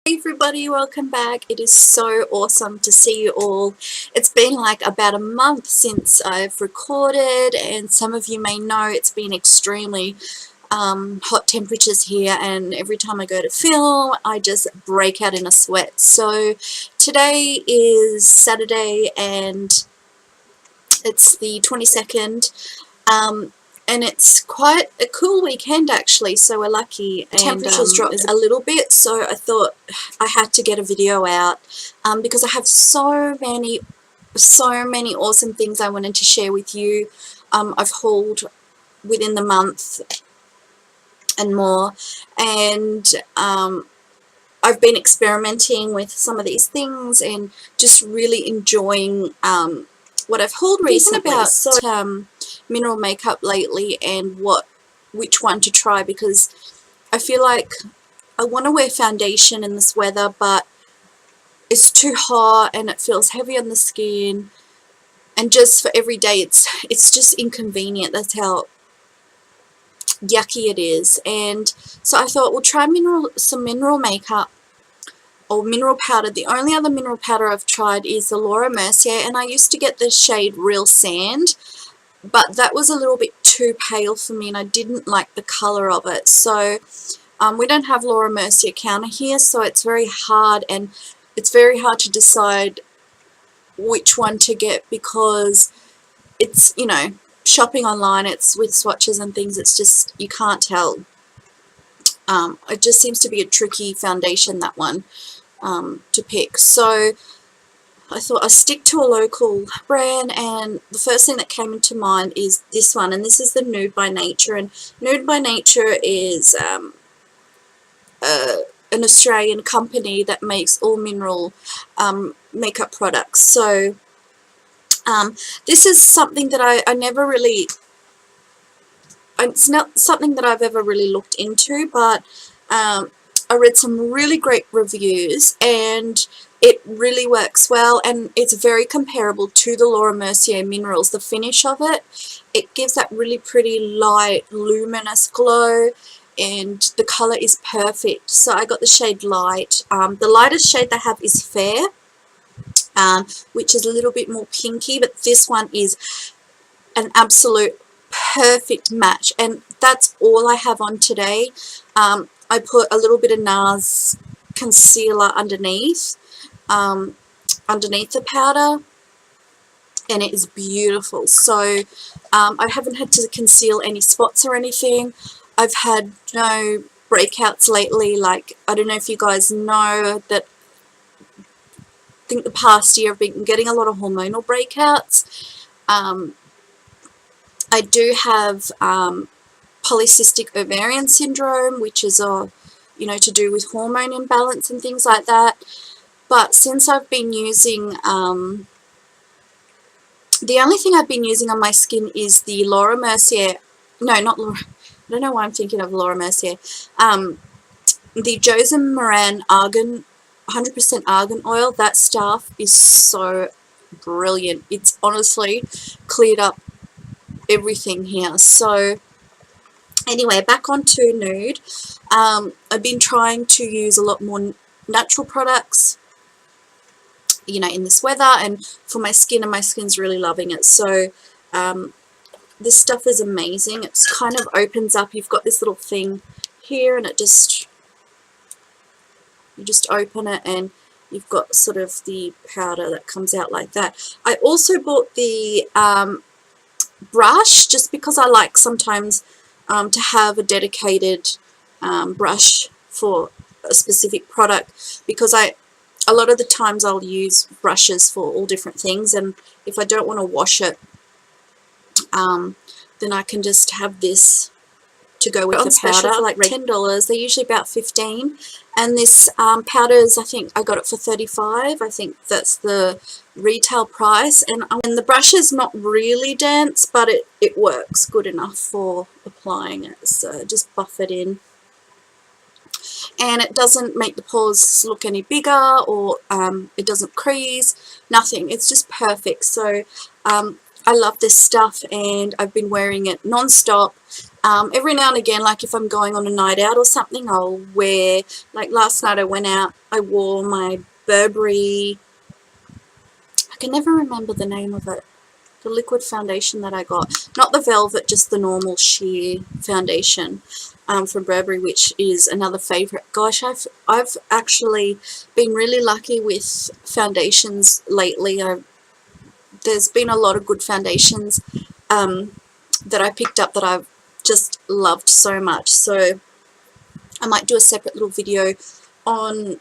Hey everybody, welcome back. It is so awesome to see you all. It's been like about a month since I've recorded, and some of you may know it's been extremely hot temperatures here, and every time I go to film I just break out in a sweat. So today is Saturday and it's the 22nd. And it's quite a cool weekend actually, so we're lucky, and temperatures dropped a little bit, so I thought I had to get a video out because I have so many awesome things I wanted to share with you. I've hauled within the month and more, and I've been experimenting with some of these things and just really enjoying what I've hauled recently. About mineral makeup lately and which one to try, because I feel like I want to wear foundation in this weather, but it's too hot and it feels heavy on the skin, and just for every day it's just inconvenient. That's how yucky it is. And so I thought we'll try some mineral makeup or mineral powder. The only other mineral powder I've tried is the Laura Mercier, and I used to get the shade Real Sand, but that was a little bit too pale for me and I didn't like the colour of it. So we don't have Laura Mercier counter here, so it's very hard, and it's very hard to decide which one to get, because it's, you know, shopping online, it's with swatches and things, it's just, you can't tell. It just seems to be a tricky foundation, that one, to pick. So I thought I'd stick to a local brand, and the first thing that came into mind is this one, and this is the Nude by Nature. And Nude by Nature is an Australian company that makes all mineral makeup products. So this is something that I never really, it's not something that I've ever really looked into, but I read some really great reviews and it really works well, and it's very comparable to the Laura Mercier Minerals. The finish of it, it gives that really pretty light luminous glow, and the colour is perfect. So I got the shade Light. The lightest shade they have is Fair, which is a little bit more pinky, but this one is an absolute perfect match, and that's all I have on today. I put a little bit of NARS concealer underneath the powder, and it is beautiful. So I haven't had to conceal any spots or anything. I've had no breakouts lately. Like, I don't know if you guys know that, I think the past year I've been getting a lot of hormonal breakouts. I do have polycystic ovarian syndrome, which is you know, to do with hormone imbalance and things like that. But since I've been using, the only thing I've been using on my skin is the Laura Mercier, no, not Laura, I don't know why I'm thinking of Laura Mercier, the Josen Moran Argan, 100% argan oil. That stuff is so brilliant. It's honestly cleared up everything here. So anyway, back onto Nude. I've been trying to use a lot more natural products, you know, in this weather, and for my skin, and my skin's really loving it. So this stuff is amazing. It kind of opens up. You've got this little thing here, and it just, you just open it and you've got sort of the powder that comes out like that. I also bought the brush, just because I like sometimes to have a dedicated brush for a specific product, because a lot of the times I'll use brushes for all different things, and if I don't want to wash it, then I can just have this to go with the powder for like $10. They're usually about $15, and this powder is, I think I got it for $35. I think that's the retail price, and the brush is not really dense, but it works good enough for applying it. So just buff it in, and it doesn't make the pores look any bigger, or it doesn't crease, nothing. It's just perfect. So I love this stuff, and I've been wearing it non-stop. Every now and again, like if I'm going on a night out or something, I'll wear, like last night I went out, I wore my Burberry, I can never remember the name of it, the liquid foundation that I got. Not the velvet, just the normal sheer foundation from Burberry, which is another favourite. Gosh, I've actually been really lucky with foundations lately. There's been a lot of good foundations that I picked up that I've just loved so much. So I might do a separate little video on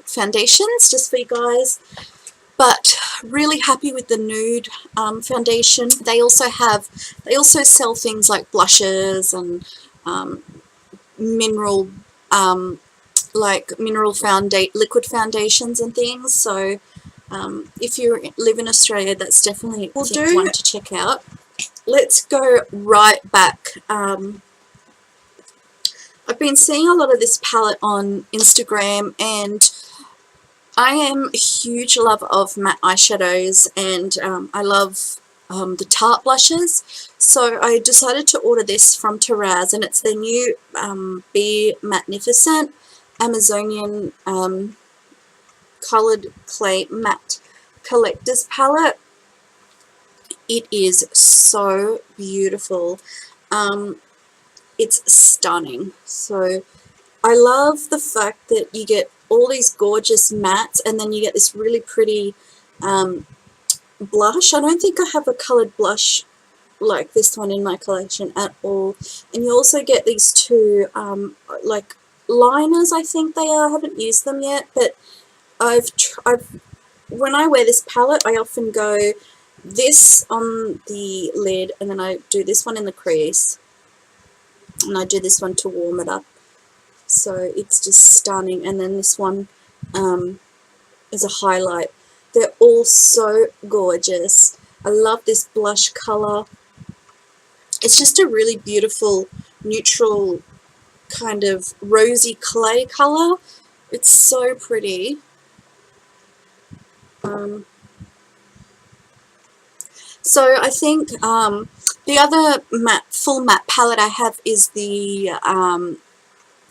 foundations just for you guys. But really happy with the Nude foundation. They also sell things like blushes and mineral liquid foundations and things. So if you live in Australia, that's definitely one to check out. Let's go right back. I've been seeing a lot of this palette on Instagram, and I am a huge lover of matte eyeshadows, and I love the Tarte blushes. So I decided to order this from Tiare, and it's their new Be Magnificent Amazonian Coloured Clay Matte Collector's Palette. It is so beautiful. It's stunning. So I love the fact that you get all these gorgeous mattes, and then you get this really pretty blush. I don't think I have a coloured blush like this one in my collection at all. And you also get these two like liners, I think they are. I haven't used them yet, but when I wear this palette, I often go this on the lid, and then I do this one in the crease, and I do this one to warm it up. So it's just stunning. And then this one is a highlight. They're all so gorgeous. I love this blush colour. It's just a really beautiful neutral kind of rosy clay colour. It's so pretty. So I think the other full matte palette I have is the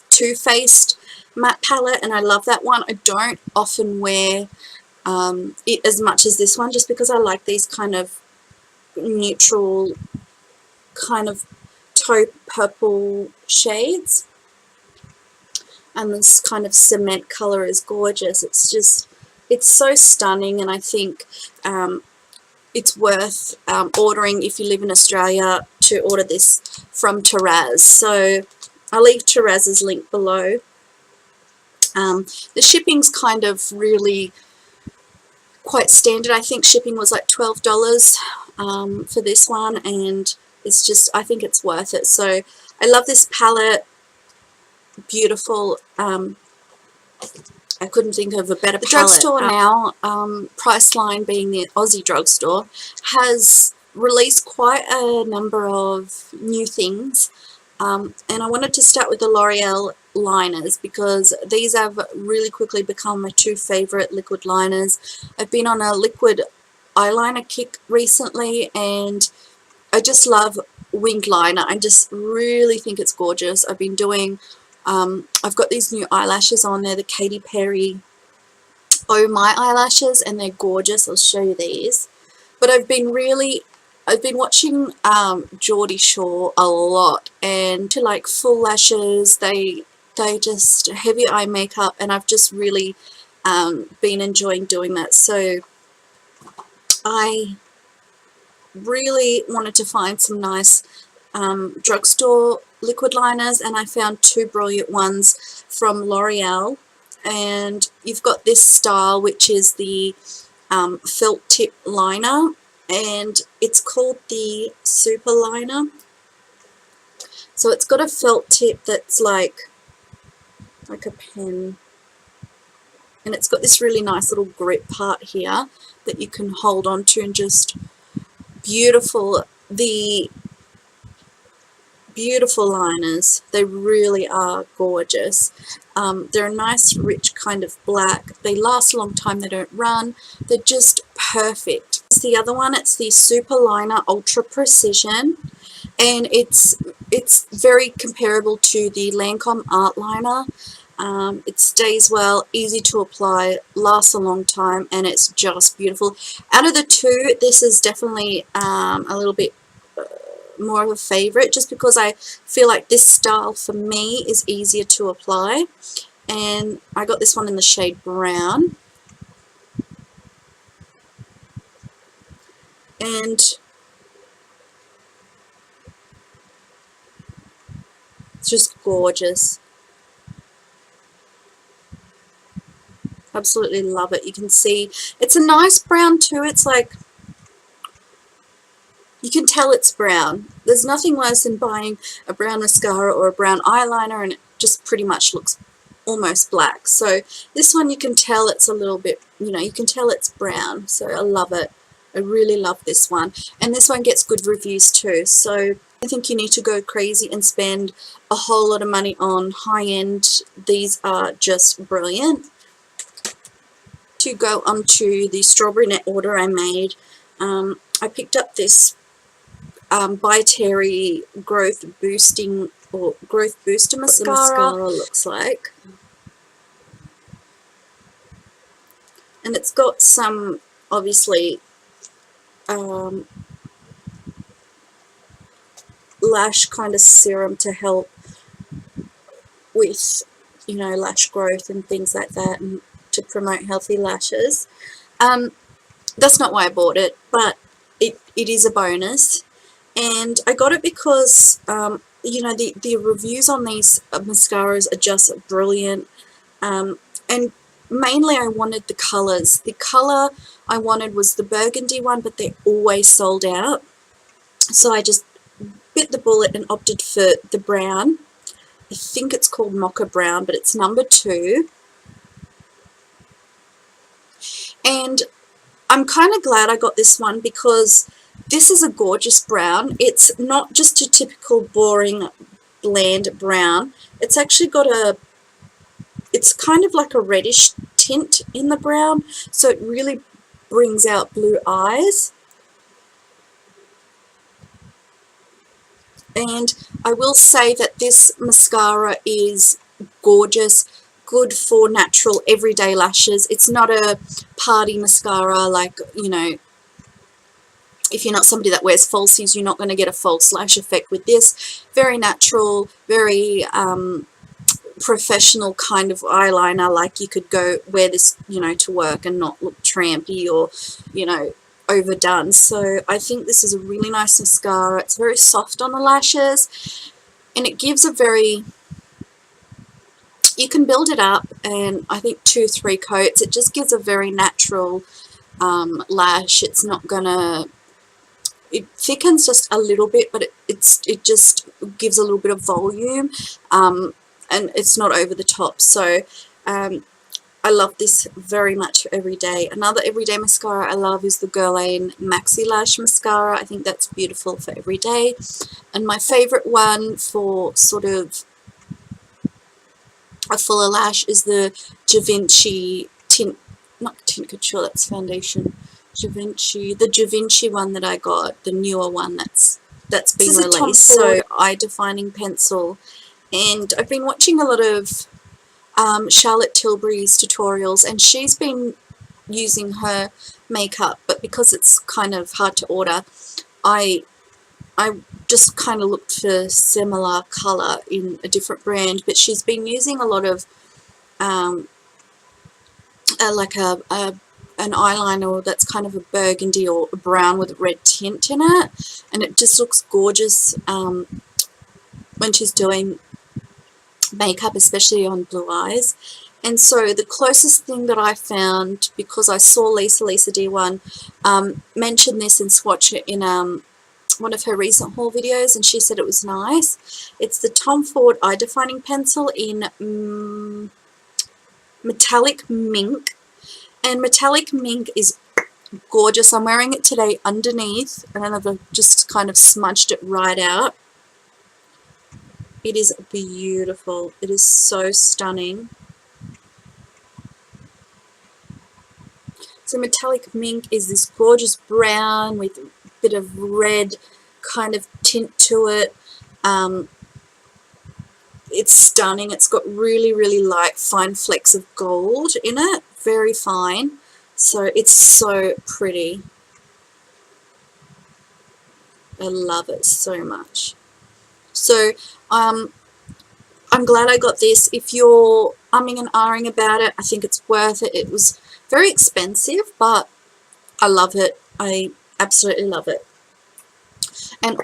Too Faced matte palette, and I love that one. I don't often wear it as much as this one, just because I like these kind of neutral kind of taupe purple shades, and this kind of cement colour is gorgeous. It's so stunning, and I think it's worth ordering if you live in Australia to order this from Tiare. So I'll leave Tiare's link below. The shipping's kind of really quite standard. I think shipping was like $12 for this one, and it's just, I think it's worth it. So I love this palette. Beautiful. I couldn't think of a better palette. The drugstore now, Priceline being the Aussie drugstore, has released quite a number of new things. And I wanted to start with the L'Oreal liners, because these have really quickly become my two favourite liquid liners. I've been on a liquid eyeliner kick recently, and I just love winged liner. I just really think it's gorgeous. I've been doing, I've got these new eyelashes on there, the Katy Perry Oh My eyelashes, and they're gorgeous. I'll show you these. But I've been watching Geordie Shore a lot, and to like full lashes, they just heavy eye makeup, and I've just really been enjoying doing that. So I really wanted to find some nice drugstore liquid liners, and I found two brilliant ones from L'Oreal. And you've got this style, which is the felt tip liner, and it's called the Super Liner. So it's got a felt tip that's like a pen, and it's got this really nice little grip part here that you can hold on to, and just beautiful. The beautiful liners, they really are gorgeous. They're a nice rich kind of black. They last a long time, they don't run, they're just perfect. It's the other one, it's the Super Liner Ultra Precision, and it's it's very comparable to the Lancome Art Liner. It stays well, easy to apply, lasts a long time, and it's just beautiful. Out of the two, this is definitely a little bit more of a favourite, just because I feel like this style for me is easier to apply. And I got this one in the shade brown. And it's just gorgeous. Absolutely love it. You can see it's a nice brown too. It's like, you can tell it's brown. There's nothing worse than buying a brown mascara or a brown eyeliner and it just pretty much looks almost black. So this one, you can tell it's a little bit, you know, you can tell it's brown. So I love it. I really love this one. And this one gets good reviews too. So I think you need to go crazy and spend a whole lot of money on high-end. These are just brilliant. To go onto the StrawberryNet order I made, I picked up this by Terry growth booster mascara. Looks like, and it's got some obviously lash kind of serum to help with, you know, lash growth and things like that, and to promote healthy lashes. That's not why I bought it, but it is a bonus. And I got it because, you know, the reviews on these mascaras are just brilliant. And mainly I wanted the colours. The colour I wanted was the burgundy one, but they're always sold out. So I just bit the bullet and opted for the brown. I think it's called Moka Brown, but it's number 2. And I'm kind of glad I got this one because this is a gorgeous brown. It's not just a typical boring bland brown. It's actually got it's kind of like a reddish tint in the brown, so it really brings out blue eyes. And I will say that this mascara is gorgeous, good for natural everyday lashes. It's not a party mascara like, you know, if you're not somebody that wears falsies, you're not going to get a false lash effect with this. Very natural, very professional kind of eyeliner. Like you could go wear this, you know, to work and not look trampy or, you know, overdone. So I think this is a really nice mascara. It's very soft on the lashes, and it gives a very, you can build it up, and I think 2 or 3 coats, it just gives a very natural lash. It's not gonna, it thickens just a little bit, but it just gives a little bit of volume, and it's not over the top. So I love this very much for every day. Another everyday mascara I love is the Guerlain Maxi Lash Mascara. I think that's beautiful for every day. And my favourite one for sort of a fuller lash is the Givenchy Tint, not Tint Couture, that's foundation. The Givenchy one that I got, the newer one that's been released. So eye defining pencil. And I've been watching a lot of Charlotte Tilbury's tutorials, and she's been using her makeup, but because it's kind of hard to order, I just kind of looked for similar colour in a different brand, but she's been using a lot of like an eyeliner that's kind of a burgundy or a brown with a red tint in it, and it just looks gorgeous when she's doing makeup, especially on blue eyes. And so the closest thing that I found, because I saw Lisa D1 mention this and swatch it in one of her recent haul videos, and she said it was nice. It's the Tom Ford Eye Defining Pencil in Metallic Mink, and Metallic Mink is gorgeous. I'm wearing it today underneath, and I've just kind of smudged it right out. It is beautiful. It is so stunning. So Metallic Mink is this gorgeous brown with a bit of red kind of tint to it. It's stunning. It's got really, really light, fine flecks of gold in it, very fine. So it's so pretty. I love it so much. So I'm glad I got this. If you're umming and ahhing about it, I think it's worth it. It was very expensive, but I love it. I absolutely love it. And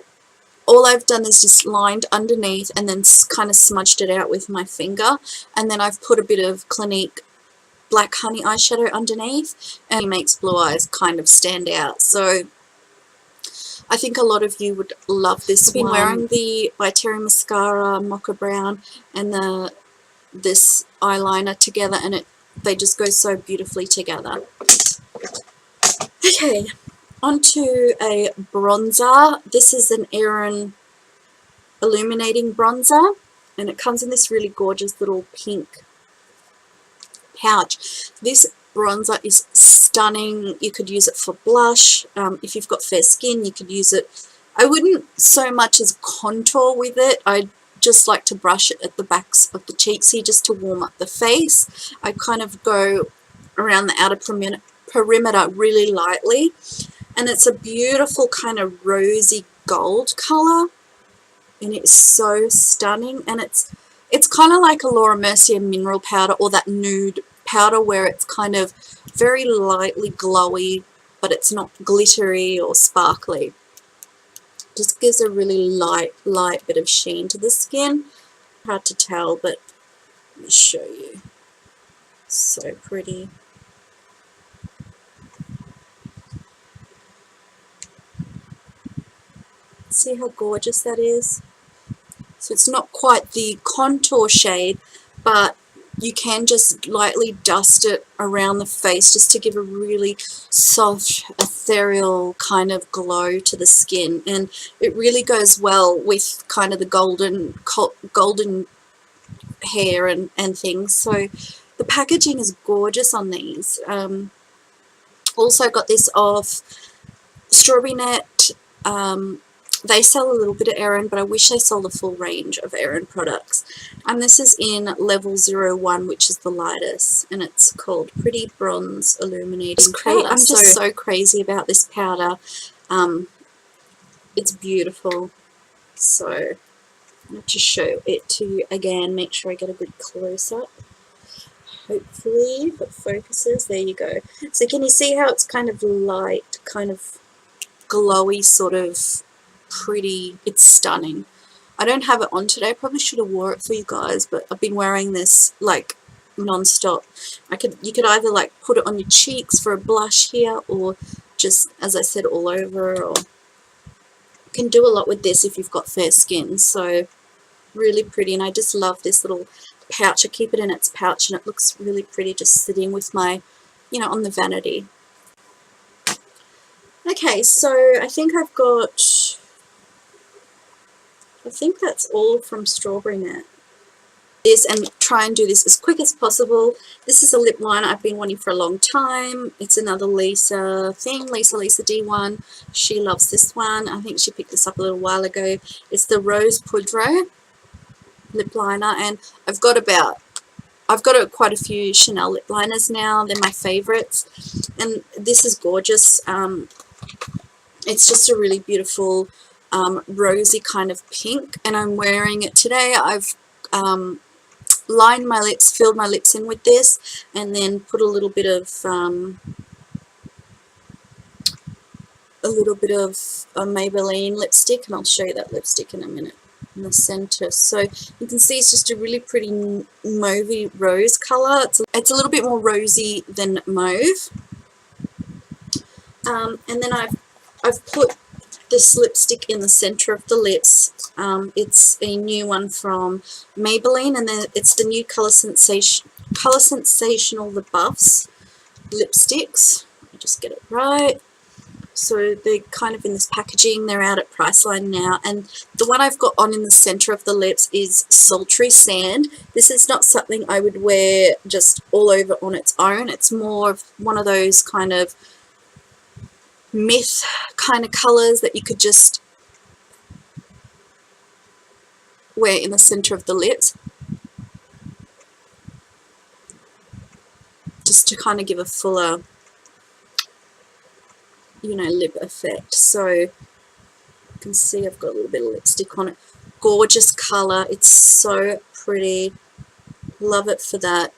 all I've done is just lined underneath and then kind of smudged it out with my finger. And then I've put a bit of Clinique Black Honey eyeshadow underneath, and it makes blue eyes kind of stand out. So I think a lot of you would love this one. I've been wearing the By Terry Mascara Mocha Brown and this eyeliner together, and they just go so beautifully together. Okay, onto a bronzer. This is an Aerin Illuminating bronzer, and it comes in this really gorgeous little pink pouch. This bronzer is stunning. You could use it for blush. If you've got fair skin, you could use it. I wouldn't so much as contour with it. I just like to brush it at the backs of the cheeks here just to warm up the face. I kind of go around the outer perimeter really lightly, and it's a beautiful kind of rosy gold color, and it's so stunning. And it's kind of like a Laura Mercier mineral powder, or that nude powder, where it's kind of very lightly glowy, but it's not glittery or sparkly. Just gives a really light bit of sheen to the skin. Hard to tell, but let me show you. So pretty. See how gorgeous that is? So it's not quite the contour shade, but you can just lightly dust it around the face just to give a really soft, ethereal kind of glow to the skin. And it really goes well with kind of the golden hair and things. So the packaging is gorgeous on these. Also got this off StrawberryNet. They sell a little bit of Aerin, but I wish they sold a full range of Aerin products. And this is in level 01, which is the lightest, and it's called Pretty Bronze Illuminating Powder. I'm just so crazy about this powder. It's beautiful. So I'm going to show it to you again. Make sure I get a good close-up. Hopefully, if it focuses. There you go. So can you see how it's kind of light, kind of glowy, sort of pretty? It's stunning. I don't have it on today. I probably should have wore it for you guys, but I've been wearing this like non-stop. You could either like put it on your cheeks for a blush here, or just, as I said, all over, or you can do a lot with this if you've got fair skin. So really pretty, and I just love this little pouch. I keep it in its pouch, and it looks really pretty just sitting with my, you know, on the vanity. Okay, so I think that's all from StrawberryNet. This, and try and do this as quick as possible. This is a lip liner I've been wanting for a long time. It's another Lisa thing, Lisa D1. She loves this one. I think she picked this up a little while ago. It's the Rose Poudre lip liner, and I've got quite a few Chanel lip liners now. They're my favorites, and this is gorgeous. It's just a really beautiful rosy kind of pink, and I'm wearing it today. I've lined my lips, filled my lips in with this, and then put a little bit of Maybelline lipstick, and I'll show you that lipstick in a minute, in the center. So you can see it's just a really pretty mauvey rose color. It's a little bit more rosy than mauve. And then I've put this lipstick in the center of the lips. It's a new one from Maybelline, and then it's the new Color Sensational The Buffs lipsticks. Let me just get it right. So they're kind of in this packaging. They're out at Priceline now, and the one I've got on in the center of the lips is Sultry Sand. This is not something I would wear just all over on its own. It's more of one of those kind of myth kind of colors that you could just wear in the center of the lips, just to kind of give a fuller, you know, lip effect. So you can see I've got a little bit of lipstick on it. Gorgeous colour. It's so pretty. Love it for that.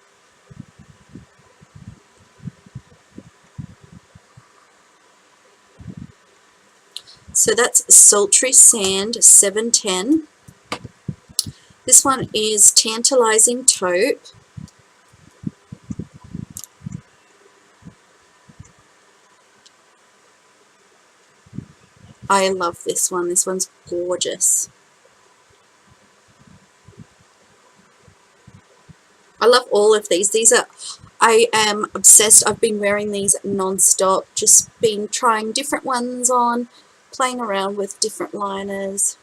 So that's Sultry Sand 710. This one is Tantalizing Taupe. I love this one. This one's gorgeous. I love all of these. I am obsessed. I've been wearing these non-stop, just been trying different ones on, playing around with different liners.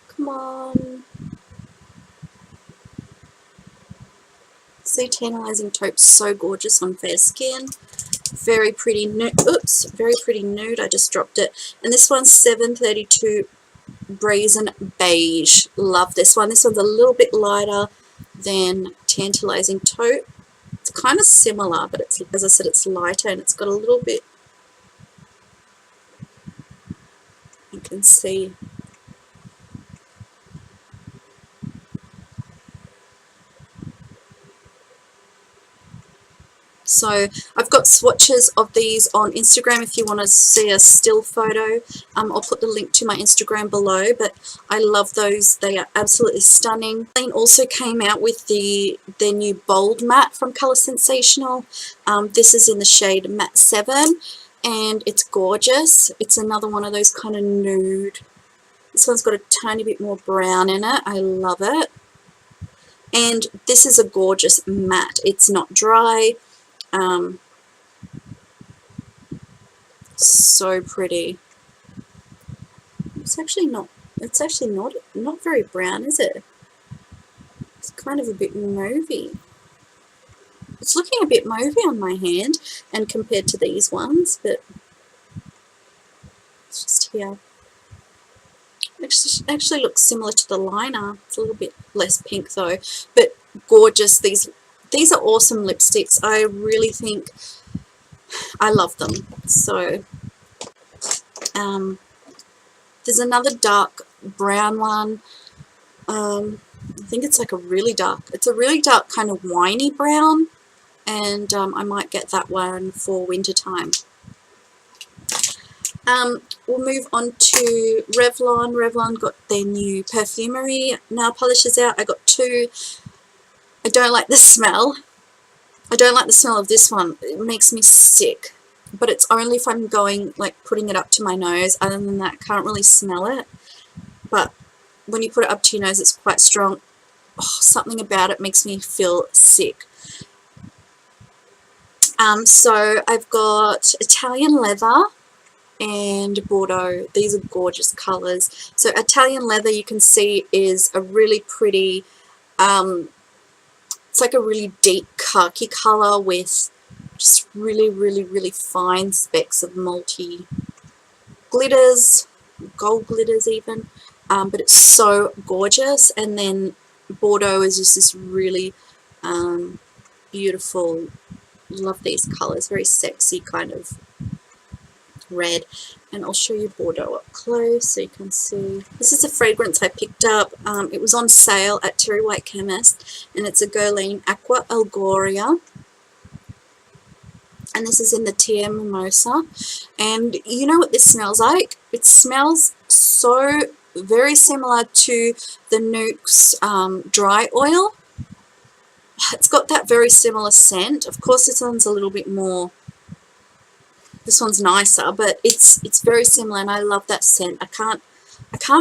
Come on. See, Tantalizing Taupe, so gorgeous on fair skin. Very pretty nude. Oops, very pretty nude. I just dropped it. And this one's 732 Brazen Beige. Love this one. This one's a little bit lighter than Tantalizing Taupe. It's kind of similar, but it's, as I said, it's lighter and it's got a little bit, you can see. So I've got swatches of these on Instagram if you want to see a still photo. I'll put the link to my Instagram below, but I love those. They are absolutely stunning. Maybelline also came out with their new Bold Matte from Colour Sensational. This is in the shade Matte 7 and it's gorgeous. It's another one of those kind of nude. This one's got a tiny bit more brown in it. I love it. And this is a gorgeous matte. It's not dry. So pretty. It's actually not very brown, is it? It's kind of a bit mauvey. It's looking a bit mauvey on my hand and compared to these ones, but it's just here. Actually looks similar to the liner. It's a little bit less pink though, but gorgeous. These are awesome lipsticks. I really think I love them. So there's another dark brown one. I think it's like a really dark kind of winey brown, and I might get that one for winter time. We'll move on to Revlon. Revlon got their new perfumery nail polishes out. I got two. I don't like the smell. I don't like the smell of this one. It makes me sick. But it's only if I'm going, like, putting it up to my nose. Other than that, I can't really smell it. But when you put it up to your nose, it's quite strong. Oh, something about it makes me feel sick. So I've got Italian Leather and Bordeaux. These are gorgeous colours. So Italian Leather, you can see, is a really pretty, it's like a really deep khaki colour with just really fine specks of multi glitters, gold glitters even, but it's so gorgeous. And then Bordeaux is just this really beautiful, love these colours, very sexy kind of red. And I'll show you Bordeaux up close so you can see. This is a fragrance I picked up. It was on sale at Terrybly Chemist, and it's a Guerlain Aqua Allegoria. And this is in the Tiare Mimosa. And you know what this smells like? It smells so very similar to the Nuke's dry oil. It's got that very similar scent. Of course, this one's a little bit more, this one's nicer, but it's very similar, and I love that scent. I can't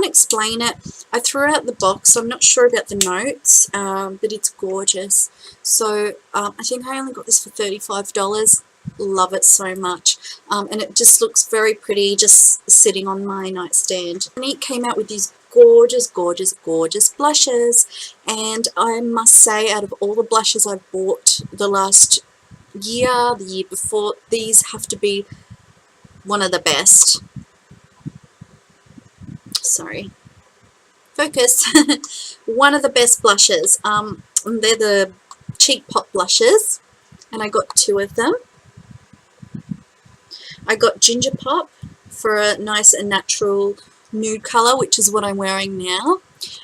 explain it. I threw out the box, so I'm not sure about the notes, but it's gorgeous. So I think I only got this for $35. Love it so much, and it just looks very pretty just sitting on my nightstand. Clinique came out with these gorgeous blushes, and I must say, out of all the blushes I've bought the last year, the year before, these have to be one of the best. Sorry. focus, one of the best blushes. They're the cheek pop blushes, and I got 2 of them. I got Ginger Pop for a nice and natural nude colour, which is what I'm wearing now.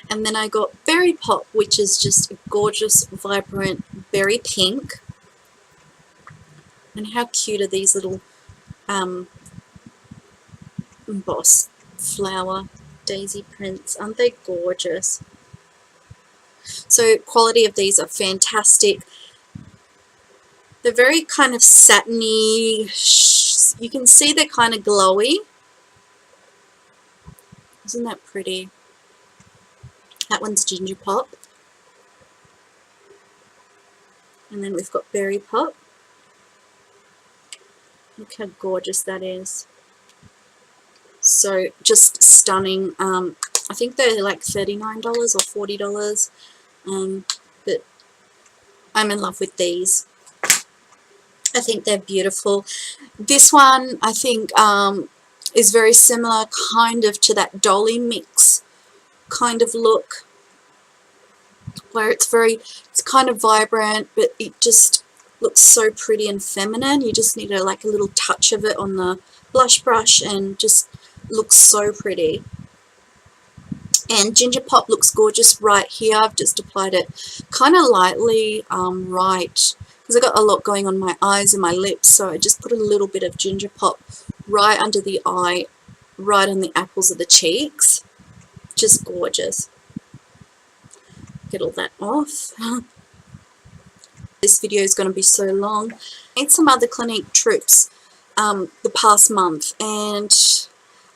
And then I got Berry Pop, which is just a gorgeous, vibrant berry pink. And how cute are these little embossed flower daisy prints? Aren't they gorgeous? So quality of these are fantastic. They're very kind of satiny. You can see they're kind of glowy. Isn't that pretty? That one's Ginger Pop. And then we've got Berry Pop. Look how gorgeous that is. So just stunning. I think they're like $39 or $40. But I'm in love with these. I think they're beautiful. This one I think is very similar kind of to that Dolly Mix kind of look, where it's kind of vibrant, but it just looks so pretty and feminine. You just need like a little touch of it on the blush brush and just looks so pretty. And Ginger Pop looks gorgeous right here. I've just applied it kind of lightly right, because I've got a lot going on my eyes and my lips, so I just put a little bit of Ginger Pop right under the eye, right on the apples of the cheeks. Just gorgeous. Get all that off. This video is going to be so long. I made some other Clinique trips the past month, and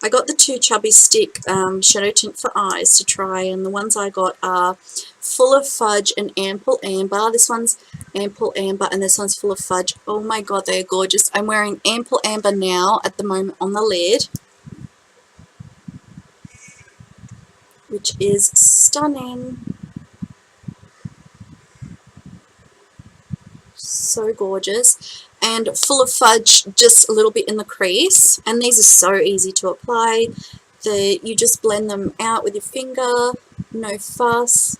I got the 2 Chubby Stick shadow tint for eyes to try, and the ones I got are Full of Fudge and Ample Amber. This one's Ample Amber and this one's Full of Fudge. Oh my god, they're gorgeous. I'm wearing Ample Amber now at the moment on the lid, which is stunning. So gorgeous. And Full of Fudge just a little bit in the crease, and these are so easy to apply. You just blend them out with your finger, no fuss,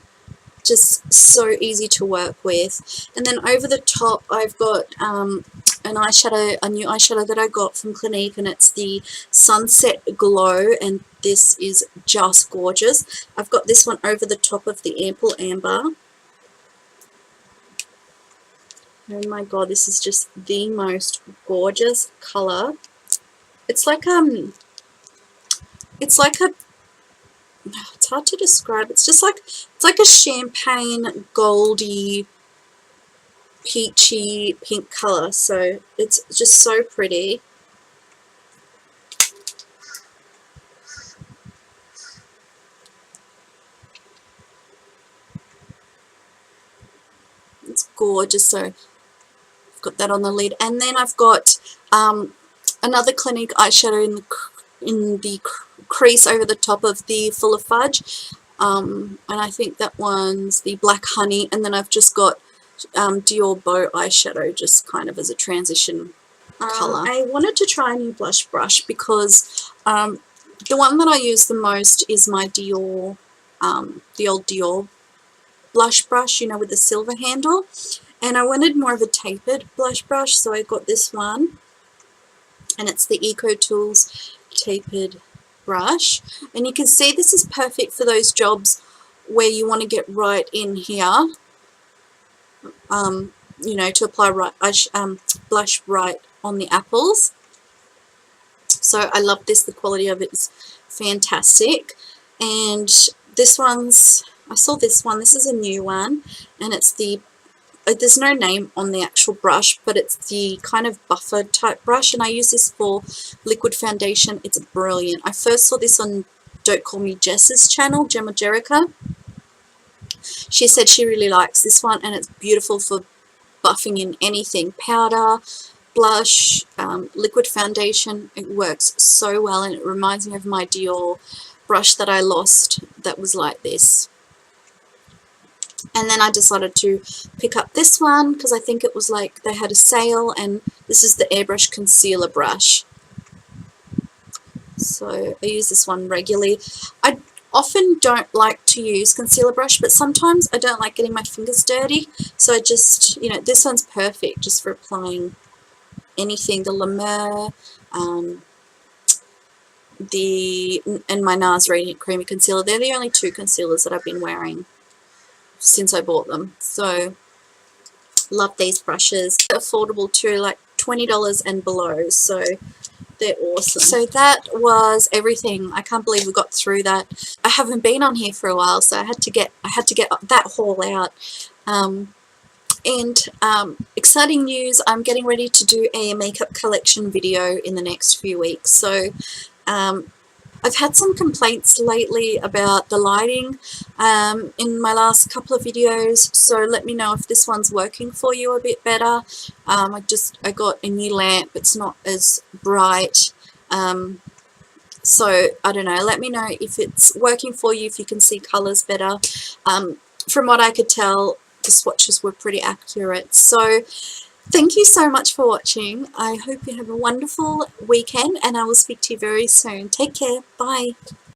just so easy to work with. And then over the top I've got an eyeshadow, a new eyeshadow that I got from Clinique, and it's the Sunset Glow, and this is just gorgeous. I've got this one over the top of the Ample Amber. Oh my god, this is just the most gorgeous colour. It's like it's hard to describe. It's like a champagne goldy peachy pink colour, so it's just so pretty. It's gorgeous. So got that on the lid, and then I've got another Clinique eyeshadow in the crease over the top of the Full of Fudge, and I think that one's the Black Honey, and then I've just got Dior Bow eyeshadow just kind of as a transition colour. I wanted to try a new blush brush because the one that I use the most is my Dior, the old Dior blush brush, you know, with the silver handle. And I wanted more of a tapered blush brush, so I got this one, and it's the Eco Tools tapered brush. And you can see this is perfect for those jobs where you want to get right in here, you know, to apply blush right on the apples. So I love this. The quality of it is fantastic. And this one's, I saw this one. This is a new one, and it's the there's no name on the actual brush, but it's the kind of buffer type brush, and I use this for liquid foundation. It's brilliant. I first saw this on Don't Call Me Jess's channel, Gemma Jerica. She said she really likes this one, and it's beautiful for buffing in anything, powder, blush, liquid foundation. It works so well, and it reminds me of my Dior brush that I lost that was like this. And then I decided to pick up this one because I think it was like they had a sale, and this is the Airbrush Concealer Brush. So I use this one regularly. I often don't like to use concealer brush, but sometimes I don't like getting my fingers dirty, so I just, you know, this one's perfect just for applying anything. The La Mer, and my NARS Radiant Creamy Concealer, they're the only two concealers that I've been wearing since I bought them. So love these brushes. They're affordable too, like $20 and below, so they're awesome. So that was everything. I can't believe we got through that. I haven't been on here for a while, so I had to get that haul out. Exciting news, I'm getting ready to do a makeup collection video in the next few weeks. So I've had some complaints lately about the lighting in my last couple of videos, so let me know if this one's working for you a bit better. I got a new lamp, it's not as bright, so I don't know, let me know if it's working for you, if you can see colours better. From what I could tell, the swatches were pretty accurate. So thank you so much for watching. I hope you have a wonderful weekend, and I will speak to you very soon. Take care. Bye.